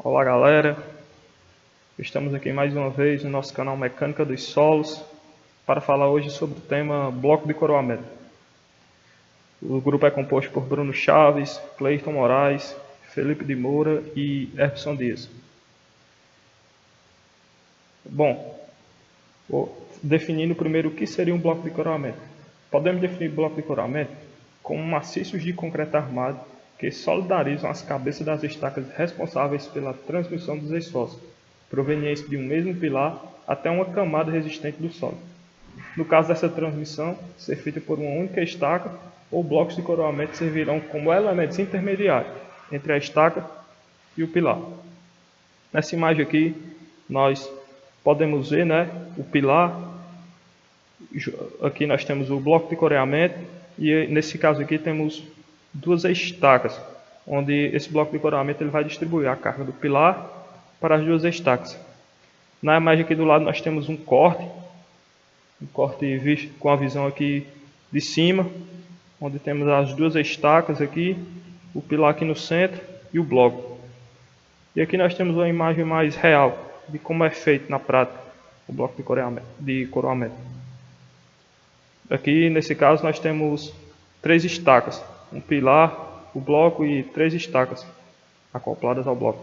Olá galera, estamos aqui mais uma vez no nosso canal Mecânica dos Solos para falar hoje sobre o tema bloco de coroamento. O grupo é composto por Bruno Chaves, Cleiton Moraes, Felipe de Moura e Erson Dias. Bom, definindo primeiro o que seria um bloco de coroamento. Podemos definir bloco de coroamento como maciços de concreto armado que solidarizam as cabeças das estacas responsáveis pela transmissão dos esforços, provenientes de um mesmo pilar até uma camada resistente do solo. No caso dessa transmissão ser feita por uma única estaca, ou blocos de coroamento servirão como elementos intermediários entre a estaca e o pilar. Nessa imagem aqui, nós podemos ver, o pilar. Aqui nós temos o bloco de coreamento e nesse caso aqui temos duas estacas, onde esse bloco de coreamento ele vai distribuir a carga do pilar para as duas estacas. Na imagem aqui do lado nós temos um corte visto com a visão aqui de cima, onde temos as duas estacas aqui, o pilar aqui no centro e o bloco. E aqui nós temos uma imagem mais real de como é feito na prática o bloco de coroamento. Aqui nesse caso nós temos 3 estacas, um pilar, o bloco e 3 estacas acopladas ao bloco.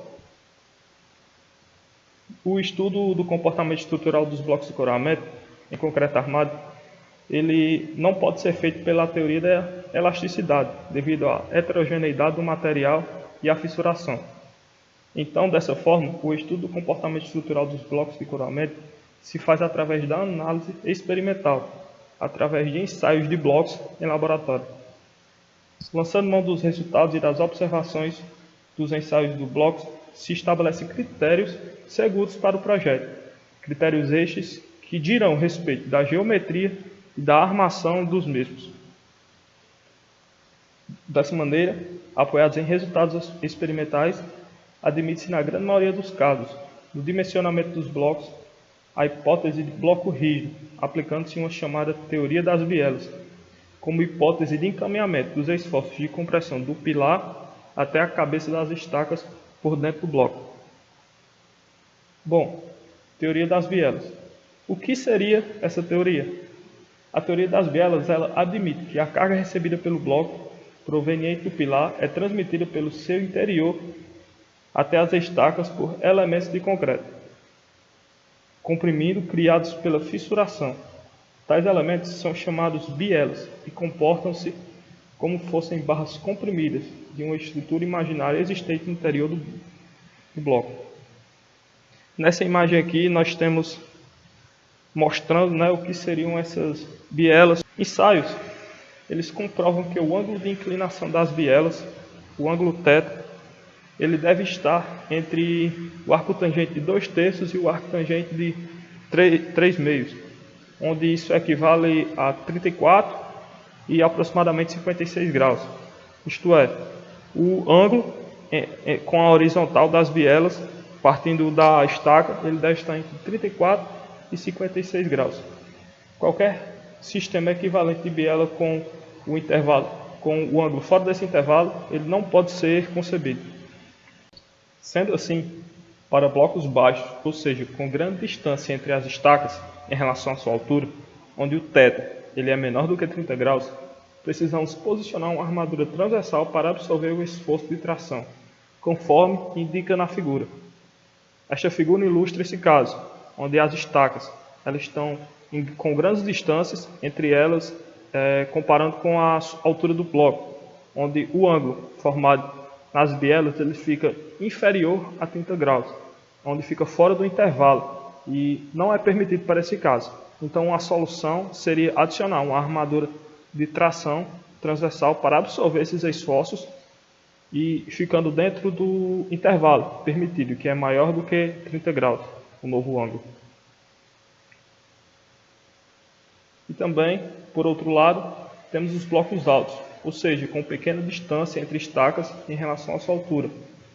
O estudo do comportamento estrutural dos blocos de coroamento em concreto armado, ele não pode ser feito pela teoria da elasticidade, devido à heterogeneidade do material e à fissuração. Então, dessa forma, o estudo do comportamento estrutural dos blocos de coroamento se faz através da análise experimental, através de ensaios de blocos em laboratório. Lançando mão dos resultados e das observações dos ensaios do blocos, se estabelecem critérios seguros para o projeto. Critérios estes que dirão respeito da geometria e da armação dos mesmos. Dessa maneira, apoiados em resultados experimentais, admite-se na grande maioria dos casos, no dimensionamento dos blocos, a hipótese de bloco rígido, aplicando-se uma chamada teoria das bielas, como hipótese de encaminhamento dos esforços de compressão do pilar até a cabeça das estacas por dentro do bloco. Bom, teoria das bielas. O que seria essa teoria? A teoria das bielas ela admite que a carga recebida pelo bloco proveniente do pilar é transmitida pelo seu interior até as estacas por elementos de concreto, comprimido criados pela fissuração. Tais elementos são chamados bielas e comportam-se como fossem barras comprimidas de uma estrutura imaginária existente no interior do bloco. Nessa imagem aqui nós temos mostrando o que seriam essas bielas. Ensaios, eles comprovam que o ângulo de inclinação das bielas, o ângulo θ, ele deve estar entre o arco tangente de 2/3 e o arco tangente de 3/2, onde isso equivale a 34 e aproximadamente 56 graus. Isto é, o ângulo com a horizontal das bielas, partindo da estaca, ele deve estar entre 34 e 56 graus. Qualquer sistema equivalente de biela com o intervalo, com o ângulo fora desse intervalo, ele não pode ser concebido. Sendo assim, para blocos baixos, ou seja, com grande distância entre as estacas em relação à sua altura, onde o θ ele é menor do que 30 graus, precisamos posicionar uma armadura transversal para absorver o esforço de tração, conforme indica na figura. Esta figura ilustra esse caso, onde as estacas elas estão com grandes distâncias entre elas, comparando com a altura do bloco, onde o ângulo formado nas bielas ele fica inferior a 30 graus, onde fica fora do intervalo e não é permitido para esse caso. Então a solução seria adicionar uma armadura de tração transversal para absorver esses esforços e ficando dentro do intervalo permitido, que é maior do que 30 graus, o novo ângulo. E também, por outro lado, temos os blocos altos, ou seja, com pequena distância entre estacas em relação à sua altura,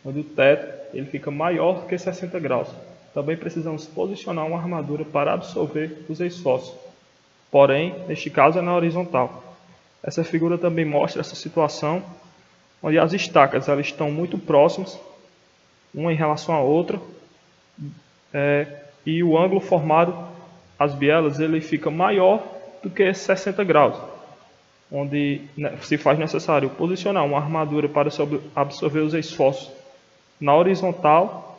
onde o θ ele fica maior que 60 graus. Também precisamos posicionar uma armadura para absorver os esforços, porém, neste caso é na horizontal. Essa figura também mostra essa situação, onde as estacas elas estão muito próximas uma em relação à outra, e o ângulo formado, as bielas, ele fica maior do que 60 graus, onde se faz necessário posicionar uma armadura para absorver os esforços na horizontal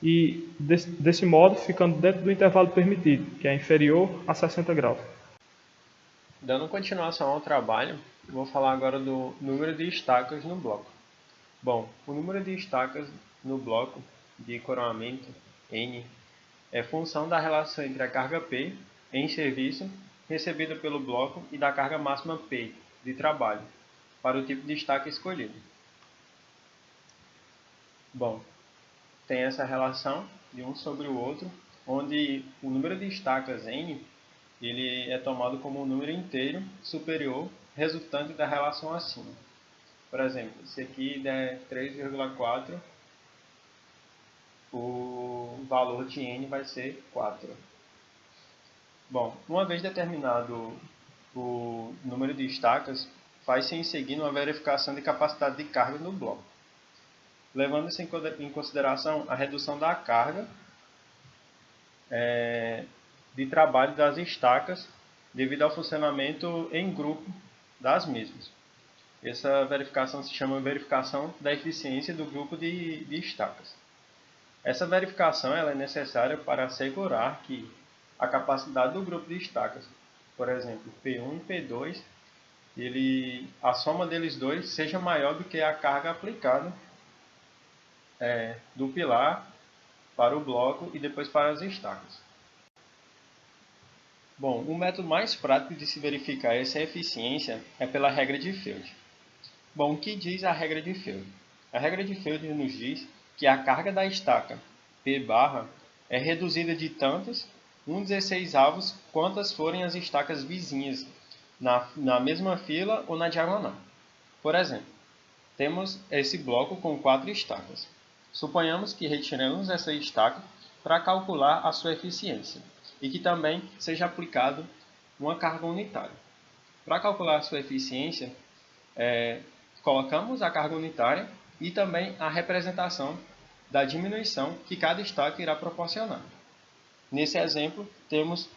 e, desse modo, ficando dentro do intervalo permitido, que é inferior a 60 graus. Dando continuação ao trabalho, vou falar agora do número de estacas no bloco. Bom, o número de estacas no bloco de coroamento N é função da relação entre a carga P em serviço recebida pelo bloco e da carga máxima P de trabalho para o tipo de estaca escolhido. Bom, tem essa relação de um sobre o outro, onde o número de estacas N ele é tomado como um número inteiro superior resultante da relação acima. Por exemplo, se aqui der 3,4, o valor de N vai ser 4. Bom, uma vez determinado o número de estacas, faz-se em seguida uma verificação de capacidade de carga no bloco, levando-se em consideração a redução da carga de trabalho das estacas devido ao funcionamento em grupo das mesmas. Essa verificação se chama verificação da eficiência do grupo de estacas. Essa verificação ela é necessária para assegurar que a capacidade do grupo de estacas, por exemplo, P1 e P2, a soma deles dois seja maior do que a carga aplicada do pilar para o bloco e depois para as estacas. Bom, o método mais prático de se verificar essa eficiência é pela regra de Field. Bom, o que diz a regra de Field? A regra de Field nos diz que a carga da estaca P barra é reduzida de tantas 1/16 quantas forem as estacas vizinhas na mesma fila ou na diagonal. Por exemplo, temos esse bloco com 4 estacas. Suponhamos que retiramos essa estaca para calcular a sua eficiência e que também seja aplicado uma carga unitária. Para calcular a sua eficiência, colocamos a carga unitária e também a representação da diminuição que cada estaca irá proporcionar. Nesse exemplo, temos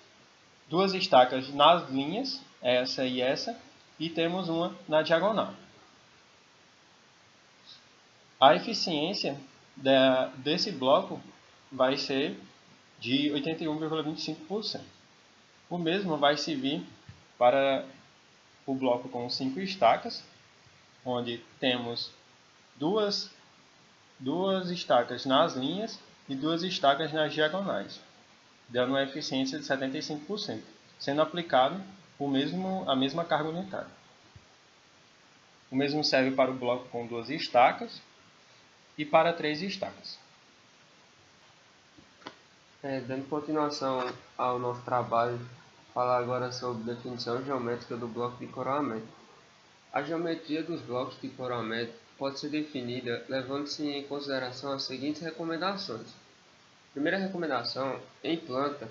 duas estacas nas linhas, essa, e temos uma na diagonal. A eficiência desse bloco vai ser de 81,25%. O mesmo vai servir para o bloco com 5 estacas, onde temos duas estacas nas linhas e 2 estacas nas diagonais, dando uma eficiência de 75%, sendo aplicado a mesma carga unitária. O mesmo serve para o bloco com 2 estacas e para 3 estacas. Dando continuação ao nosso trabalho, falar agora sobre definição geométrica do bloco de coroamento. A geometria dos blocos de coroamento pode ser definida levando-se em consideração as seguintes recomendações. Primeira recomendação: em planta,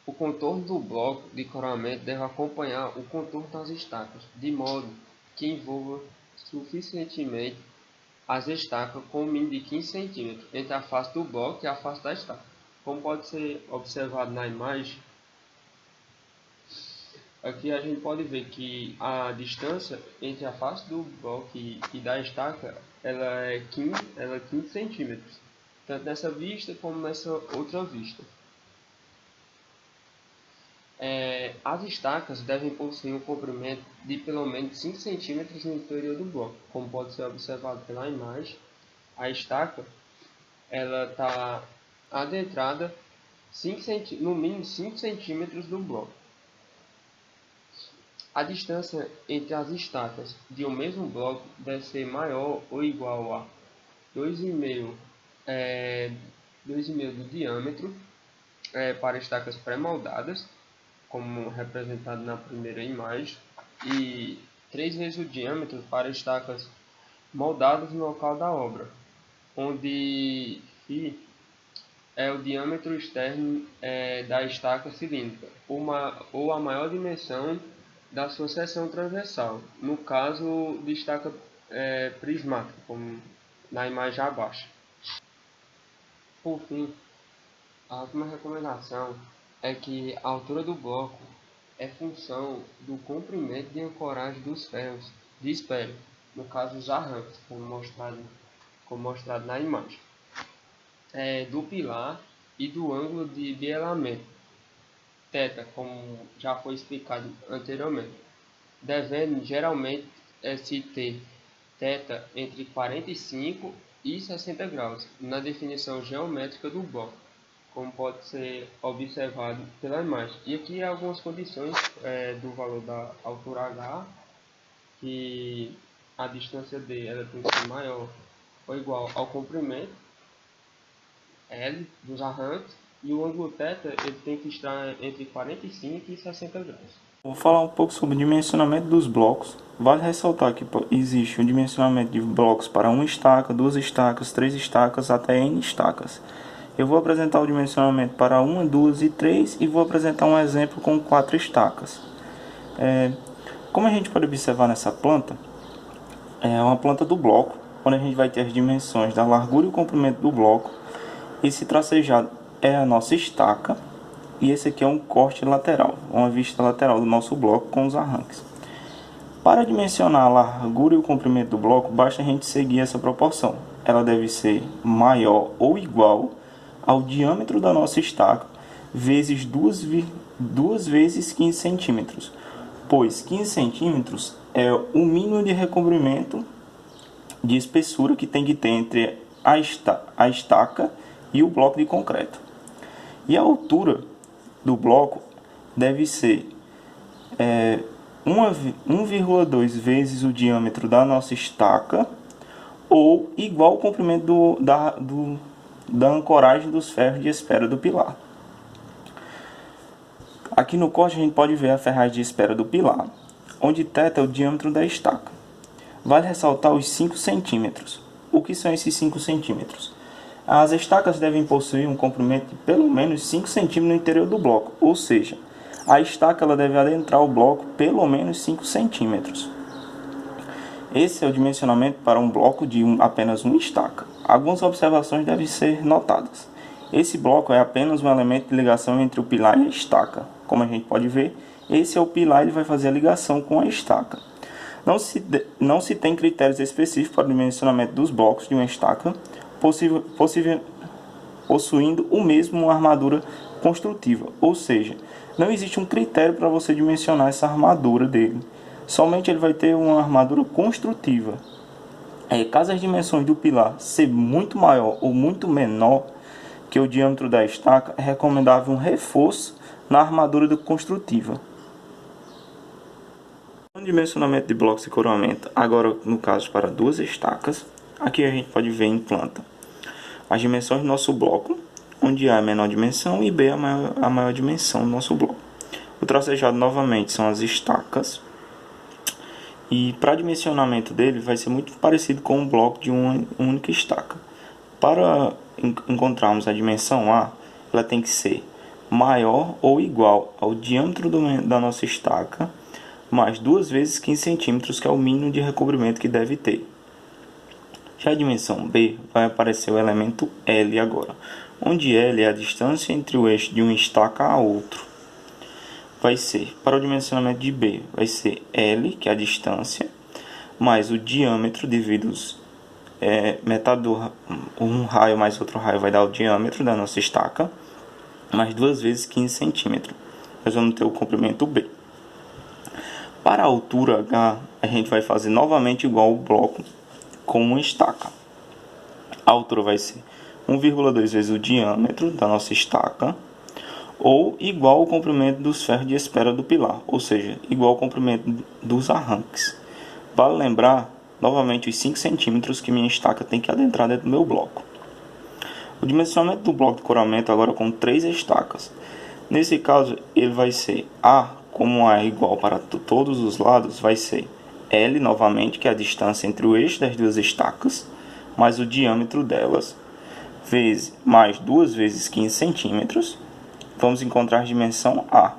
o contorno do bloco de coroamento deve acompanhar o contorno das estacas, de modo que envolva suficientemente as estacas com um mínimo de 15 cm entre a face do bloco e a face da estaca. Como pode ser observado na imagem, aqui a gente pode ver que a distância entre a face do bloco e da estaca ela é 15 centímetros, tanto nessa vista como nessa outra vista. As estacas devem possuir um comprimento de pelo menos 5 centímetros no interior do bloco. Como pode ser observado pela imagem, a estaca está adentrada no mínimo 5 centímetros do bloco. A distância entre as estacas de um mesmo bloco deve ser maior ou igual a 2,5 do diâmetro para estacas pré-moldadas, como representado na primeira imagem, e 3 vezes o diâmetro para estacas moldadas no local da obra, onde φ é o diâmetro externo da estaca cilíndrica, ou a maior dimensão da sua seção transversal, no caso de estaca prismática, como na imagem abaixo. Por fim, a última recomendação é que a altura do bloco é função do comprimento de ancoragem dos ferros de espelho, no caso os arranques, como mostrado na imagem, do pilar e do ângulo de bielamento, θ, como já foi explicado anteriormente, devendo geralmente se ter θ entre 45 e 60 graus na definição geométrica do bloco, como pode ser observado pela imagem. E aqui há algumas condições do valor da altura H, que a distância D ela tem que ser maior ou igual ao comprimento L dos arranques, e o ângulo θ ele tem que estar entre 45 e 60 graus. Vou falar um pouco sobre o dimensionamento dos blocos. Vale ressaltar que existe um dimensionamento de blocos para 1 estaca, 2 estacas, 3 estacas, até N estacas. Eu vou apresentar o dimensionamento para 1, 2 e 3 e vou apresentar um exemplo com 4 estacas. Como a gente pode observar nessa planta, é uma planta do bloco, onde a gente vai ter as dimensões da largura e o comprimento do bloco. Esse tracejado é a nossa estaca e esse aqui é um corte lateral, uma vista lateral do nosso bloco com os arranques. Para dimensionar a largura e o comprimento do bloco, basta a gente seguir essa proporção. Ela deve ser maior ou igual ao diâmetro da nossa estaca vezes 2 vezes 15 centímetros, pois 15 centímetros é o mínimo de recobrimento de espessura que tem que ter entre a estaca e o bloco de concreto. E a altura do bloco deve ser 1,2 vezes o diâmetro da nossa estaca ou igual ao comprimento da ancoragem dos ferros de espera do pilar. Aqui no corte a gente pode ver a ferragem de espera do pilar, onde θ é o diâmetro da estaca. Vale ressaltar os 5 centímetros. O que são esses 5 centímetros? As estacas devem possuir um comprimento de pelo menos 5 centímetros no interior do bloco, ou seja, a estaca ela deve adentrar o bloco pelo menos 5 centímetros. Esse é o dimensionamento para um bloco de apenas uma estaca. Algumas observações devem ser notadas. Esse bloco é apenas um elemento de ligação entre o pilar e a estaca. Como a gente pode ver, esse é o pilar, ele vai fazer a ligação com a estaca. Não se tem critérios específicos para o dimensionamento dos blocos de uma estaca, possuindo o mesmo armadura construtiva, ou seja, não existe um critério para você dimensionar essa armadura dele, somente ele vai ter uma armadura construtiva. Caso as dimensões do pilar ser muito maior ou muito menor que o diâmetro da estaca, é recomendável um reforço na armadura construtiva. No dimensionamento de blocos de coroamento, agora no caso para 2 estacas, aqui a gente pode ver em planta as dimensões do nosso bloco, onde A é a menor dimensão e B é a maior dimensão do nosso bloco. O tracejado novamente são as estacas, e para dimensionamento dele vai ser muito parecido com um bloco de uma única estaca. Para encontrarmos a dimensão A, ela tem que ser maior ou igual ao diâmetro da nossa estaca, mais 2 vezes 15 centímetros, que é o mínimo de recobrimento que deve ter. Já a dimensão B vai aparecer o elemento L agora, onde L é a distância entre o eixo de uma estaca a outro. Vai ser, para o dimensionamento de B, vai ser L, que é a distância, mais o diâmetro dividido metade um raio mais outro raio vai dar o diâmetro da nossa estaca, mais 2 vezes 15 centímetros. Nós vamos ter o comprimento B. Para a altura H, a gente vai fazer novamente igual o bloco com uma estaca. A altura vai ser 1,2 vezes o diâmetro da nossa estaca, ou igual ao comprimento dos ferros de espera do pilar, ou seja, igual ao comprimento dos arranques. Vale lembrar novamente os 5 centímetros que minha estaca tem que adentrar dentro do meu bloco. O dimensionamento do bloco de coramento agora com 3 estacas. Nesse caso, ele vai ser A, como A é igual para todos os lados, vai ser L novamente, que é a distância entre o eixo das 2 estacas, mais o diâmetro delas, mais 2 vezes 15 centímetros. Vamos encontrar a dimensão A.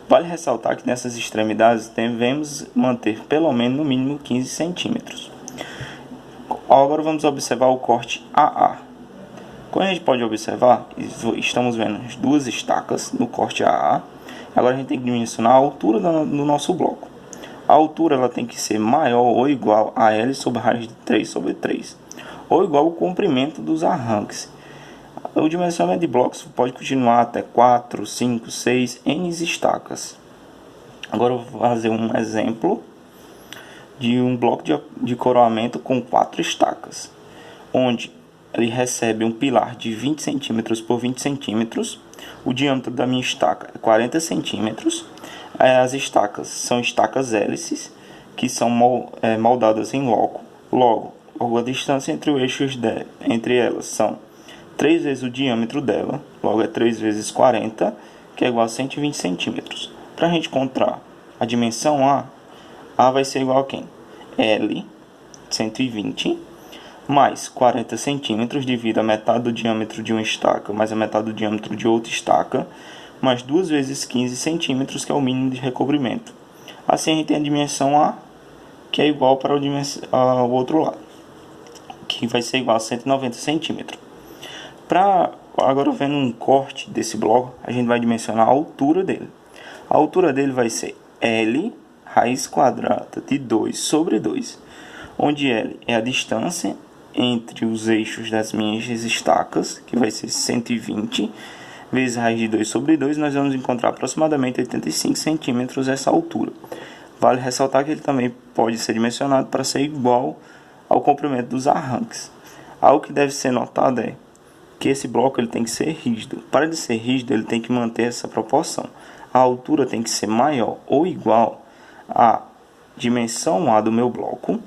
Vale ressaltar que nessas extremidades devemos manter pelo menos no mínimo 15 centímetros. Agora vamos observar o corte AA. Como a gente pode observar, estamos vendo as duas estacas no corte AA. Agora a gente tem que dimensionar a altura do nosso bloco. A altura ela tem que ser maior ou igual a L sobre raiz de 3 sobre 3, ou igual ao comprimento dos arranques. O dimensionamento de blocos pode continuar até 4, 5, 6, N estacas. Agora eu vou fazer um exemplo de um bloco de coroamento com 4 estacas, onde ele recebe um pilar de 20 cm por 20 cm. O diâmetro da minha estaca é 40 cm. As estacas são estacas hélices, que são moldadas em loco. Logo, a distância entre os eixos entre elas são 3 vezes o diâmetro dela. Logo, é 3 vezes 40, que é igual a 120 cm. Para a gente encontrar a dimensão A vai ser igual a quem? L, 120, mais 40 centímetros devido a metade do diâmetro de uma estaca, mais a metade do diâmetro de outra estaca, mais 2 vezes 15 centímetros, que é o mínimo de recobrimento. Assim a gente tem a dimensão A, que é igual para o outro lado, que vai ser igual a 190 centímetros. Agora, vendo um corte desse bloco, a gente vai dimensionar a altura dele. A altura dele vai ser L raiz quadrada de 2 sobre 2, onde L é a distância entre os eixos das minhas estacas, que vai ser 120, vezes raiz de 2 sobre 2, nós vamos encontrar aproximadamente 85 centímetros essa altura. Vale ressaltar que ele também pode ser dimensionado para ser igual ao comprimento dos arranques. Algo que deve ser notado é que esse bloco ele tem que ser rígido. Para ele ser rígido, ele tem que manter essa proporção. A altura tem que ser maior ou igual à dimensão A do meu bloco,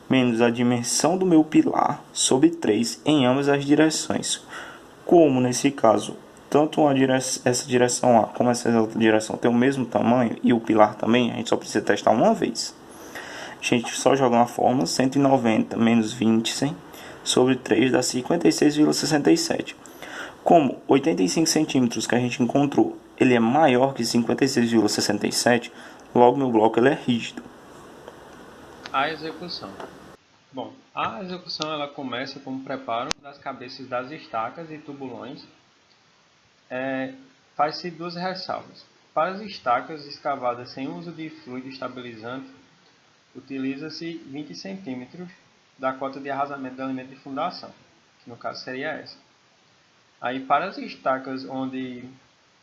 menos a dimensão do meu pilar, sobre 3 em ambas as direções. Como nesse caso, tanto essa direção A como essa outra direção tem o mesmo tamanho e o pilar também, a gente só precisa testar uma vez. A gente só joga uma fórmula, 190 menos 20 sobre 3 dá 56,67. Como 85 centímetros que a gente encontrou, ele é maior que 56,67, logo meu bloco ele é rígido. A execução. Bom, a execução ela começa com o preparo das cabeças das estacas e tubulões. Faz-se duas ressalvas. Para as estacas escavadas sem uso de fluido estabilizante, utiliza-se 20 cm da cota de arrasamento do elemento de fundação, que no caso seria essa. Aí para as estacas onde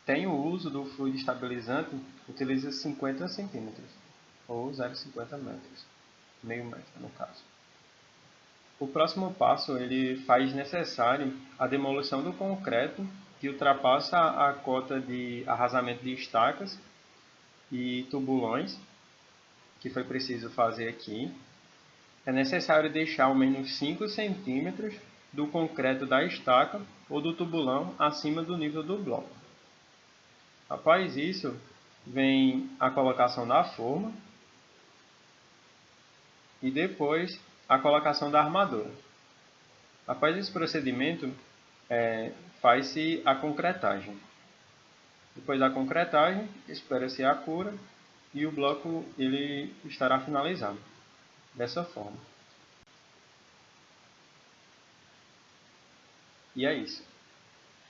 tem o uso do fluido estabilizante, utiliza 50 cm, ou 0,50 metros, meio metro no caso. O próximo passo ele faz necessário a demolição do concreto que ultrapassa a cota de arrasamento de estacas e tubulões, que foi preciso fazer aqui. É necessário deixar ao menos 5 centímetros do concreto da estaca ou do tubulão acima do nível do bloco. Após isso, vem a colocação da forma e depois a colocação da armadura. Após esse procedimento, faz-se a concretagem. Depois da concretagem, espera-se a cura e o bloco ele estará finalizado. Dessa forma. E é isso.